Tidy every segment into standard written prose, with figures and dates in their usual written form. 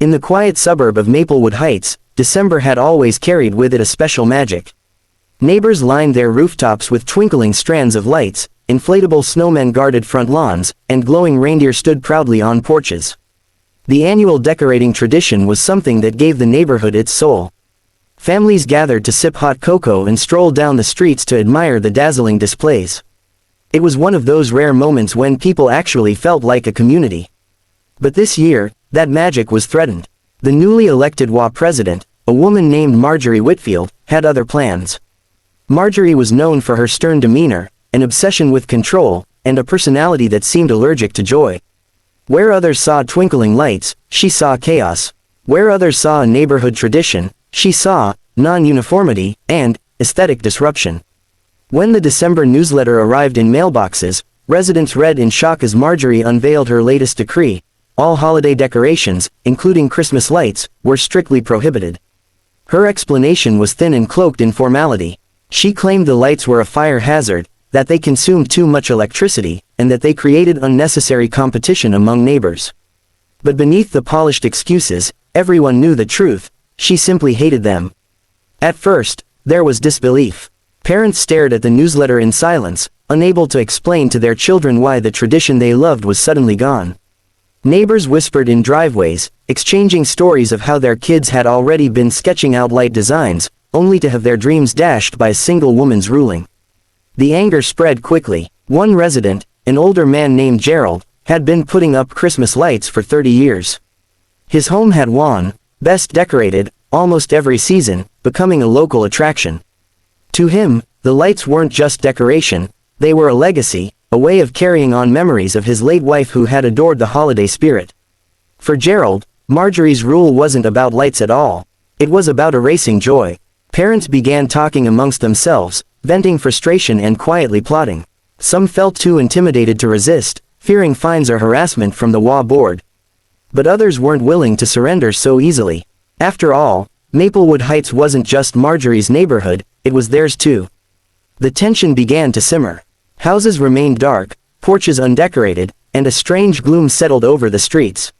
In the quiet suburb of Maplewood Heights, December had always carried with it a special magic. Neighbors lined their rooftops with twinkling strands of lights, inflatable snowmen guarded front lawns, and glowing reindeer stood proudly on porches. The annual decorating tradition was something that gave the neighborhood its soul. Families gathered to sip hot cocoa and stroll down the streets to admire the dazzling displays. It was one of those rare moments when people actually felt like a community. But this year, that magic was threatened. The newly elected WA president, a woman named Marjorie Whitfield, had other plans. Marjorie was known for her stern demeanor, an obsession with control, and a personality that seemed allergic to joy. Where others saw twinkling lights, she saw chaos. Where others saw a neighborhood tradition, she saw non-uniformity and aesthetic disruption. When the December newsletter arrived in mailboxes, residents read in shock as Marjorie unveiled her latest decree. All holiday decorations, including Christmas lights, were strictly prohibited. Her explanation was thin and cloaked in formality. She claimed the lights were a fire hazard, that they consumed too much electricity, and that they created unnecessary competition among neighbors. But beneath the polished excuses, everyone knew the truth: she simply hated them. At first, there was disbelief. Parents stared at the newsletter in silence, unable to explain to their children why the tradition they loved was suddenly gone. Neighbors whispered in driveways, exchanging stories of how their kids had already been sketching out light designs, only to have their dreams dashed by a single woman's ruling. The anger spread quickly. One resident, an older man named Gerald, had been putting up Christmas lights for 30 years. His home had won Best Decorated almost every season, becoming a local attraction. To him, the lights weren't just decoration, they were a legacy, a way of carrying on memories of his late wife who had adored the holiday spirit. For Gerald, Marjorie's rule wasn't about lights at all. It was about erasing joy. Parents began talking amongst themselves, venting frustration and quietly plotting. Some felt too intimidated to resist, fearing fines or harassment from the WA board. But others weren't willing to surrender so easily. After all, Maplewood Heights wasn't just Marjorie's neighborhood, it was theirs too. The tension began to simmer. Houses remained dark, porches undecorated, and a strange gloom settled over the streets.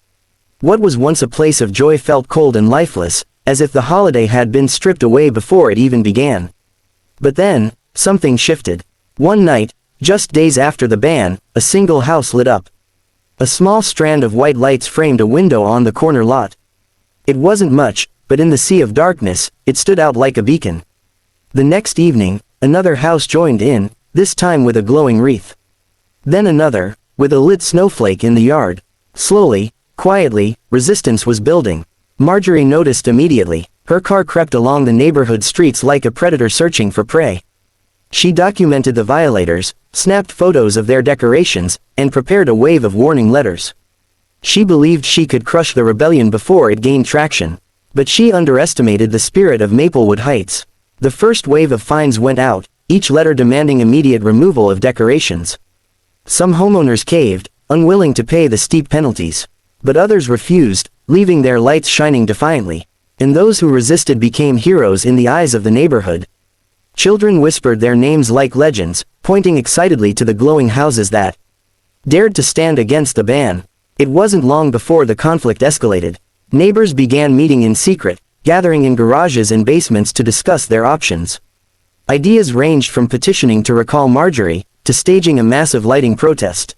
What was once a place of joy felt cold and lifeless, as if the holiday had been stripped away before it even began. But then, something shifted. One night, just days after the ban, a single house lit up. A small strand of white lights framed a window on the corner lot. It wasn't much, but in the sea of darkness, it stood out like a beacon. The next evening, another house joined in, this time with a glowing wreath. Then another, with a lit snowflake in the yard. Slowly, quietly, resistance was building. Marjorie noticed immediately. Her car crept along the neighborhood streets like a predator searching for prey. She documented the violators, snapped photos of their decorations, and prepared a wave of warning letters. She believed she could crush the rebellion before it gained traction. But she underestimated the spirit of Maplewood Heights. The first wave of fines went out, each letter demanding immediate removal of decorations. Some homeowners caved, unwilling to pay the steep penalties. But others refused, leaving their lights shining defiantly. And those who resisted became heroes in the eyes of the neighborhood. Children whispered their names like legends, pointing excitedly to the glowing houses that dared to stand against the ban. It wasn't long before the conflict escalated. Neighbors began meeting in secret, gathering in garages and basements to discuss their options. Ideas ranged from petitioning to recall Marjorie, to staging a massive lighting protest.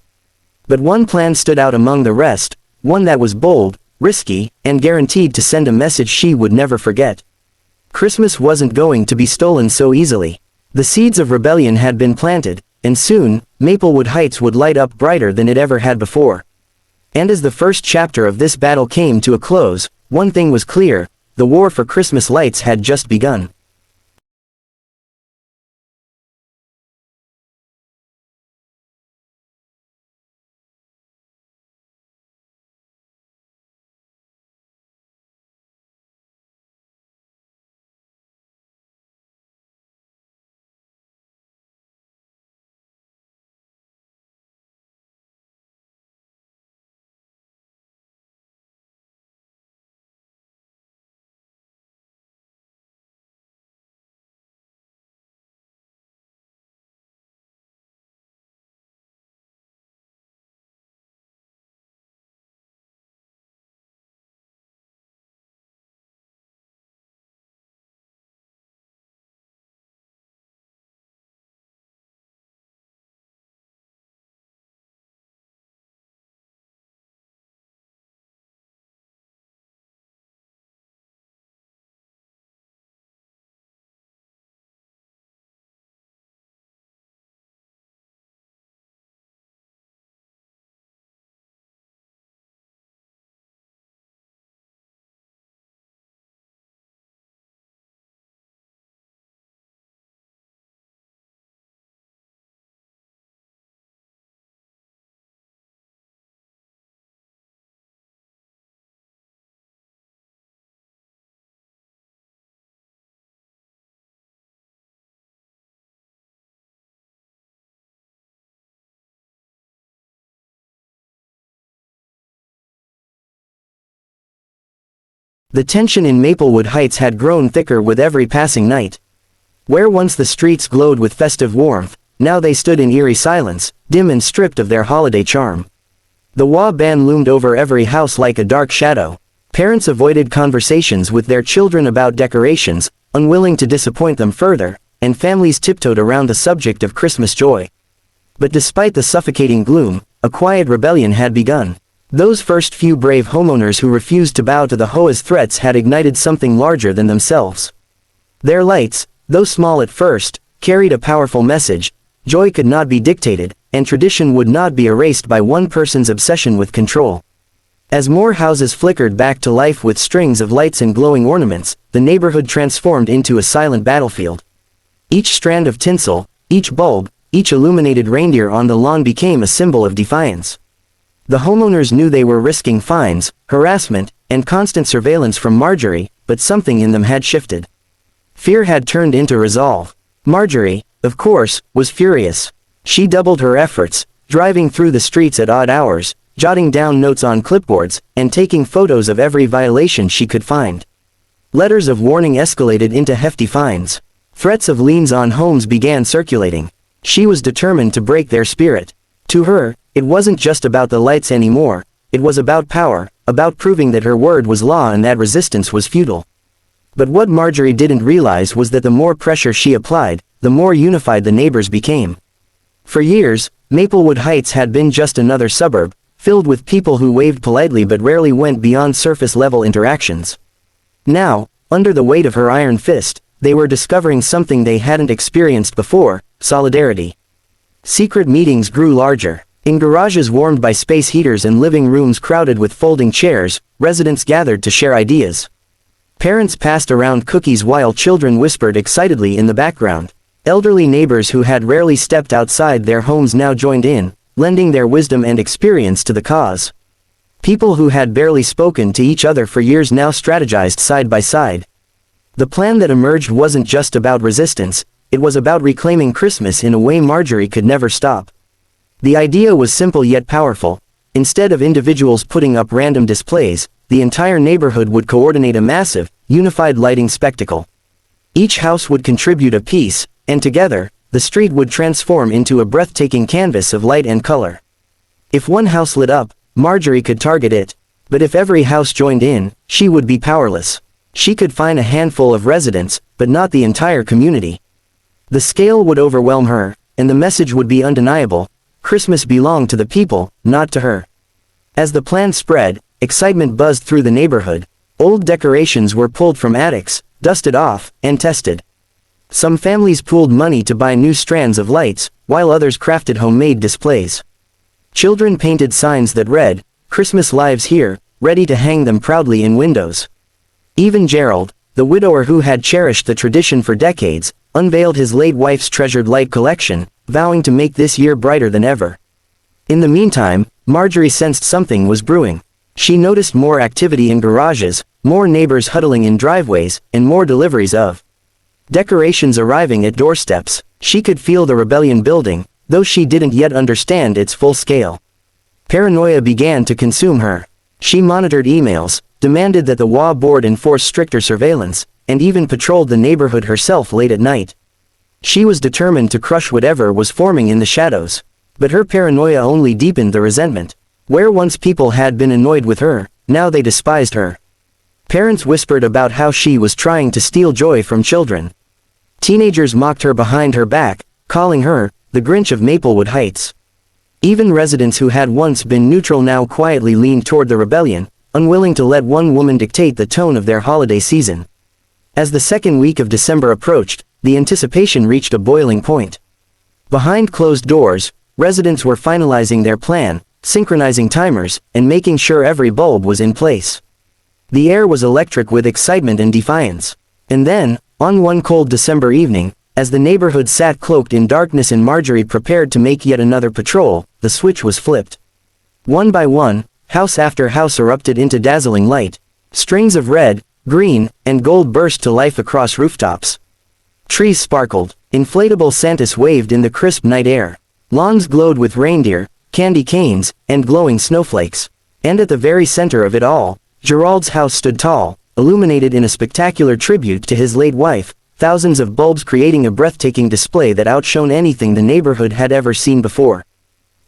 But one plan stood out among the rest, one that was bold, risky, and guaranteed to send a message she would never forget. Christmas wasn't going to be stolen so easily. The seeds of rebellion had been planted, and soon, Maplewood Heights would light up brighter than it ever had before. And as the first chapter of this battle came to a close, one thing was clear: the war for Christmas lights had just begun. The tension in Maplewood Heights had grown thicker with every passing night. Where once the streets glowed with festive warmth, now they stood in eerie silence, dim and stripped of their holiday charm. The wah ban loomed over every house like a dark shadow. Parents avoided conversations with their children about decorations, unwilling to disappoint them further, and families tiptoed around the subject of Christmas joy. But despite the suffocating gloom, a quiet rebellion had begun. Those first few brave homeowners who refused to bow to the HOA's threats had ignited something larger than themselves. Their lights, though small at first, carried a powerful message. Joy could not be dictated, and tradition would not be erased by one person's obsession with control. As more houses flickered back to life with strings of lights and glowing ornaments, the neighborhood transformed into a silent battlefield. Each strand of tinsel, each bulb, each illuminated reindeer on the lawn became a symbol of defiance. The homeowners knew they were risking fines, harassment, and constant surveillance from Marjorie, but something in them had shifted. Fear had turned into resolve. Marjorie, of course, was furious. She doubled her efforts, driving through the streets at odd hours, jotting down notes on clipboards, and taking photos of every violation she could find. Letters of warning escalated into hefty fines. Threats of liens on homes began circulating. She was determined to break their spirit. To her, it wasn't just about the lights anymore, it was about power, about proving that her word was law and that resistance was futile. But what Marjorie didn't realize was that the more pressure she applied, the more unified the neighbors became. For years, Maplewood Heights had been just another suburb, filled with people who waved politely but rarely went beyond surface-level interactions. Now, under the weight of her iron fist, they were discovering something they hadn't experienced before: solidarity. Secret meetings grew larger. In garages warmed by space heaters and living rooms crowded with folding chairs, residents gathered to share ideas. Parents passed around cookies while children whispered excitedly in the background. Elderly neighbors who had rarely stepped outside their homes now joined in, lending their wisdom and experience to the cause. People who had barely spoken to each other for years now strategized side by side. The plan that emerged wasn't just about resistance, it was about reclaiming Christmas in a way Marjorie could never stop. The idea was simple yet powerful. Instead of individuals putting up random displays, the entire neighborhood would coordinate a massive, unified lighting spectacle. Each house would contribute a piece, and together, the street would transform into a breathtaking canvas of light and color. If one house lit up, Marjorie could target it, but if every house joined in, she would be powerless. She could find a handful of residents, but not the entire community. The scale would overwhelm her, and the message would be undeniable: Christmas belonged to the people, not to her. As the plan spread, excitement buzzed through the neighborhood. Old decorations were pulled from attics, dusted off, and tested. Some families pooled money to buy new strands of lights, while others crafted homemade displays. Children painted signs that read, "Christmas lives here," ready to hang them proudly in windows. Even Gerald, the widower who had cherished the tradition for decades, unveiled his late wife's treasured light collection, vowing to make this year brighter than ever. In the meantime, Marjorie sensed something was brewing. She noticed more activity in garages, more neighbors huddling in driveways, and more deliveries of decorations arriving at doorsteps. She could feel the rebellion building, though she didn't yet understand its full scale. Paranoia began to consume her. She monitored emails, demanded that the WA board enforce stricter surveillance, and even patrolled the neighborhood herself late at night. She was determined to crush whatever was forming in the shadows. But her paranoia only deepened the resentment. Where once people had been annoyed with her, now they despised her. Parents whispered about how she was trying to steal joy from children. Teenagers mocked her behind her back, calling her the Grinch of Maplewood Heights. Even residents who had once been neutral now quietly leaned toward the rebellion, unwilling to let one woman dictate the tone of their holiday season. As the second week of December approached, the anticipation reached a boiling point. Behind closed doors, residents were finalizing their plan, synchronizing timers, and making sure every bulb was in place. The air was electric with excitement and defiance. And then, on one cold December evening, as the neighborhood sat cloaked in darkness and Marjorie prepared to make yet another patrol, the switch was flipped. One by one, house after house erupted into dazzling light. Strings of red, green, and gold burst to life across rooftops. Trees sparkled, inflatable Santas waved in the crisp night air. Lawns glowed with reindeer, candy canes, and glowing snowflakes. And at the very center of it all, Gerald's house stood tall, illuminated in a spectacular tribute to his late wife, thousands of bulbs creating a breathtaking display that outshone anything the neighborhood had ever seen before.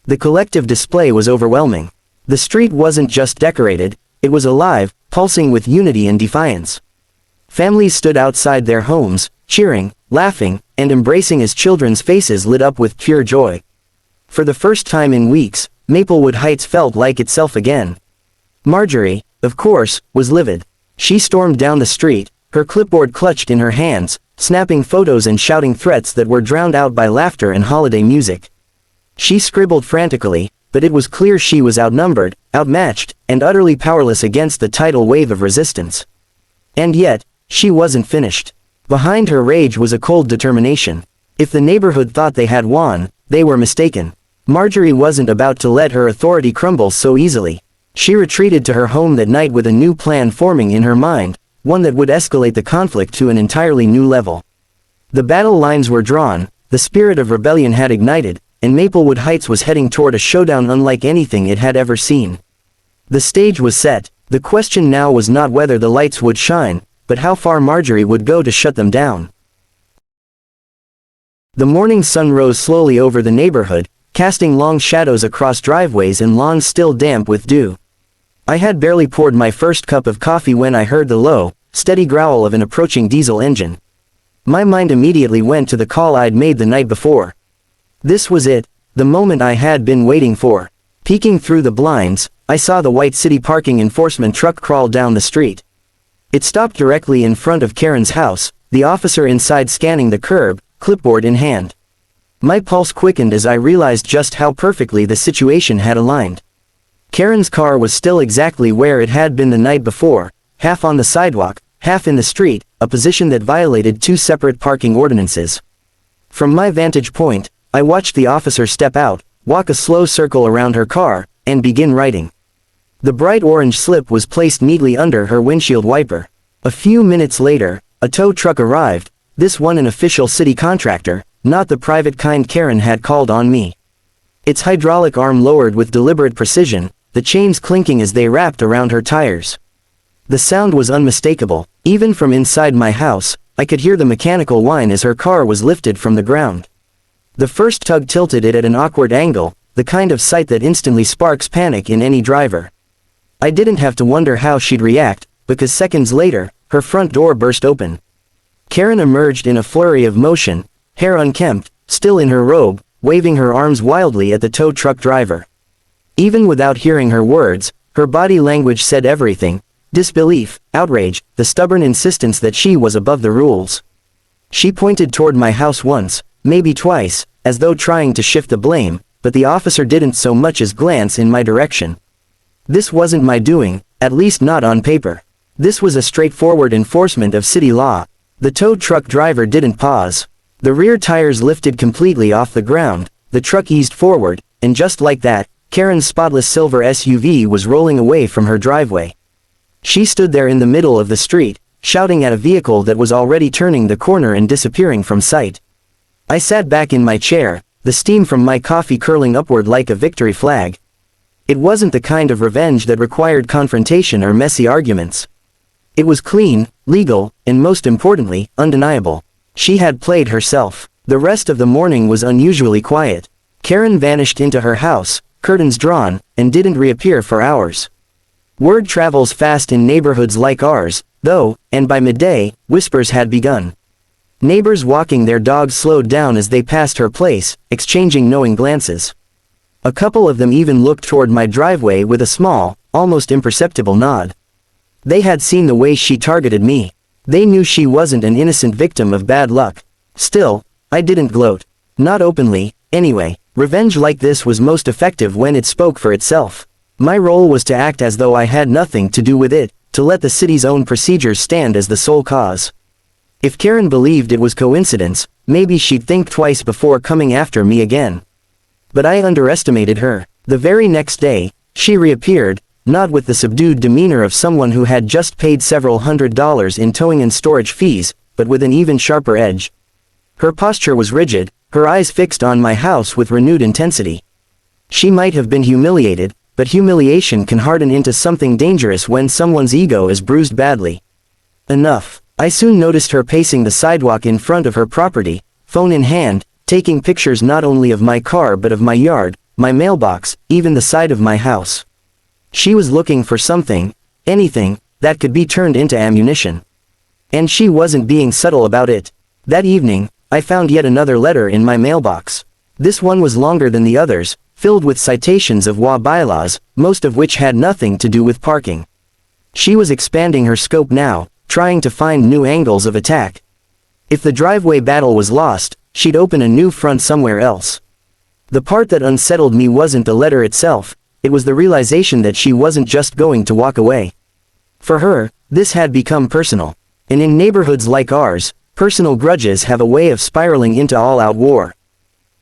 The collective display was overwhelming. The street wasn't just decorated, it was alive, pulsing with unity and defiance. Families stood outside their homes, cheering, laughing, and embracing as children's faces lit up with pure joy. For the first time in weeks, Maplewood Heights felt like itself again. Marjorie, of course, was livid. She stormed down the street, her clipboard clutched in her hands, snapping photos and shouting threats that were drowned out by laughter and holiday music. She scribbled frantically, but it was clear she was outnumbered, outmatched, and utterly powerless against the tidal wave of resistance. And yet, she wasn't finished. Behind her rage was a cold determination. If the neighborhood thought they had won, they were mistaken. Marjorie wasn't about to let her authority crumble so easily. She retreated to her home that night with a new plan forming in her mind, one that would escalate the conflict to an entirely new level. The battle lines were drawn, the spirit of rebellion had ignited, and Maplewood Heights was heading toward a showdown unlike anything it had ever seen. The stage was set. The question now was not whether the lights would shine, but how far Marjorie would go to shut them down. The morning sun rose slowly over the neighborhood, casting long shadows across driveways and lawns still damp with dew. I had barely poured my first cup of coffee when I heard the low, steady growl of an approaching diesel engine. My mind immediately went to the call I'd made the night before. This was it, the moment I had been waiting for. Peeking through the blinds, I saw the white city parking enforcement truck crawl down the street. It stopped directly in front of Karen's house, the officer inside scanning the curb, clipboard in hand. My pulse quickened as I realized just how perfectly the situation had aligned. Karen's car was still exactly where it had been the night before, half on the sidewalk, half in the street, a position that violated two separate parking ordinances. From my vantage point, I watched the officer step out, walk a slow circle around her car, and begin writing. The bright orange slip was placed neatly under her windshield wiper. A few minutes later, a tow truck arrived, this one an official city contractor, not the private kind Karen had called on me. Its hydraulic arm lowered with deliberate precision, the chains clinking as they wrapped around her tires. The sound was unmistakable. Even from inside my house, I could hear the mechanical whine as her car was lifted from the ground. The first tug tilted it at an awkward angle, the kind of sight that instantly sparks panic in any driver. I didn't have to wonder how she'd react, because seconds later, her front door burst open. Karen emerged in a flurry of motion, hair unkempt, still in her robe, waving her arms wildly at the tow truck driver. Even without hearing her words, her body language said everything: disbelief, outrage, the stubborn insistence that she was above the rules. She pointed toward my house once, maybe twice, as though trying to shift the blame, but the officer didn't so much as glance in my direction. This wasn't my doing, at least not on paper. This was a straightforward enforcement of city law. The tow truck driver didn't pause. The rear tires lifted completely off the ground, the truck eased forward, and just like that, Karen's spotless silver SUV was rolling away from her driveway. She stood there in the middle of the street, shouting at a vehicle that was already turning the corner and disappearing from sight. I sat back in my chair, the steam from my coffee curling upward like a victory flag. It wasn't the kind of revenge that required confrontation or messy arguments. It was clean, legal, and most importantly, undeniable. She had played herself. The rest of the morning was unusually quiet. Karen vanished into her house, curtains drawn, and didn't reappear for hours. Word travels fast in neighborhoods like ours, though, and by midday, whispers had begun. Neighbors walking their dogs slowed down as they passed her place, exchanging knowing glances. A couple of them even looked toward my driveway with a small, almost imperceptible nod. They had seen the way she targeted me. They knew she wasn't an innocent victim of bad luck. Still, I didn't gloat. Not openly, anyway. Revenge like this was most effective when it spoke for itself. My role was to act as though I had nothing to do with it, to let the city's own procedures stand as the sole cause. If Karen believed it was coincidence, maybe she'd think twice before coming after me again. But I underestimated her. The very next day, she reappeared, not with the subdued demeanor of someone who had just paid several $100s in towing and storage fees, but with an even sharper edge. Her posture was rigid, her eyes fixed on my house with renewed intensity. She might have been humiliated, but humiliation can harden into something dangerous when someone's ego is bruised badly. Enough. I soon noticed her pacing the sidewalk in front of her property, phone in hand, taking pictures not only of my car but of my yard, my mailbox, even the side of my house. She was looking for something, anything, that could be turned into ammunition. And she wasn't being subtle about it. That evening, I found yet another letter in my mailbox. This one was longer than the others, filled with citations of WA bylaws, most of which had nothing to do with parking. She was expanding her scope now, trying to find new angles of attack. If the driveway battle was lost, she'd open a new front somewhere else. The part that unsettled me wasn't the letter itself, it was the realization that she wasn't just going to walk away. For her, this had become personal. And in neighborhoods like ours, personal grudges have a way of spiraling into all-out war.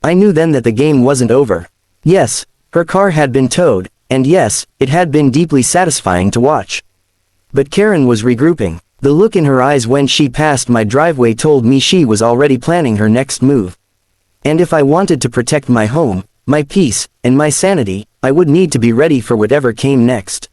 I knew then that the game wasn't over. Yes, her car had been towed, and yes, it had been deeply satisfying to watch. But Karen was regrouping. The look in her eyes when she passed my driveway told me she was already planning her next move. And if I wanted to protect my home, my peace, and my sanity, I would need to be ready for whatever came next.